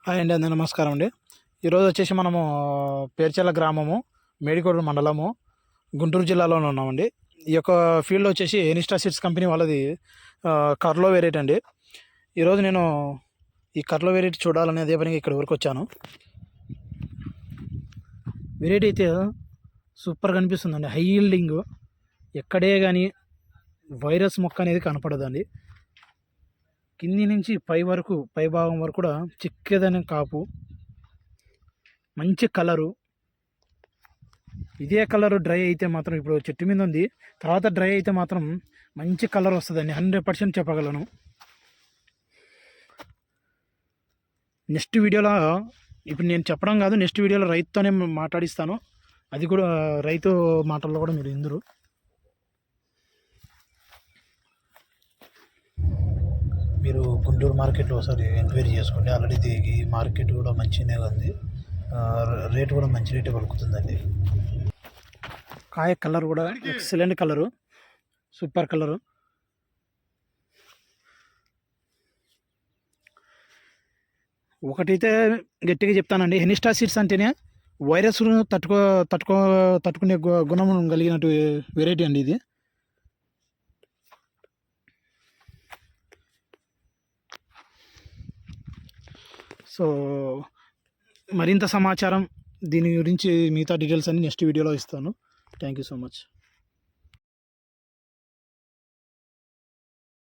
Hi అండి, అందరికీ నమస్కారం అండి. ఈరోజు వచ్చేసి మనము పేర్చెల్ల గ్రామము, మేడికోడు మండలము, గుంటూరు జిల్లాలోనే ఉన్నామండి. ఈ యొక్క ఫీల్డ్ వచ్చేసి ఎనిస్టా సీడ్స్ కంపెనీ వాళ్ళది కర్లో వెరైటీ అండి. ఈరోజు నేను ఈ కర్లో వెరైటీ చూడాలని అదే పనికి ఇక్కడ వరకు వచ్చాను. వెరైటీ అయితే సూపర్గా అనిపిస్తుందండి. హై ఈల్డింగ్, ఎక్కడే కానీ వైరస్ మొక్క అనేది కనపడదండి. కింది నుంచి పై భాగం వరకు కూడా చిక్కదైన కాపు, మంచి కలరు. ఇదే కలరు డ్రై అయితే మాత్రం, ఇప్పుడు చెట్టు మీద ఉంది, తర్వాత డ్రై అయితే మాత్రం మంచి కలర్ వస్తుందండి, 100% చెప్పగలను. నెక్స్ట్ వీడియోలో, ఇప్పుడు నేను చెప్పడం కాదు, నెక్స్ట్ వీడియోలో రైతుతోనే మాట్లాడిస్తాను. అది కూడా రైతు మాటల్లో కూడా మీరు ఇందురు. మీరు గుంటూరు మార్కెట్లో ఒకసారి ఎంక్వైరీ చేసుకోండి. ఆల్రెడీ ఈ మార్కెట్ కూడా మంచిగానే ఉంది, రేటు కూడా మంచి రేటే పలుకుతుందండి. కాయ కలర్ కూడా ఎక్సలెంట్ కలరు, సూపర్ కలరు. ఒకటైతే గట్టిగా చెప్తానండి, ఎనిస్టా సీడ్స్ అంటేనే వైరస్ తట్టుకునే గుణం కలిగినట్టు వెరైటీ అండి ఇది. సో మరింత సమాచారం దీని గురించి, మిగతా డీటెయిల్స్ అన్ని నెక్స్ట్ వీడియోలో ఇస్తాను. Thank you so much.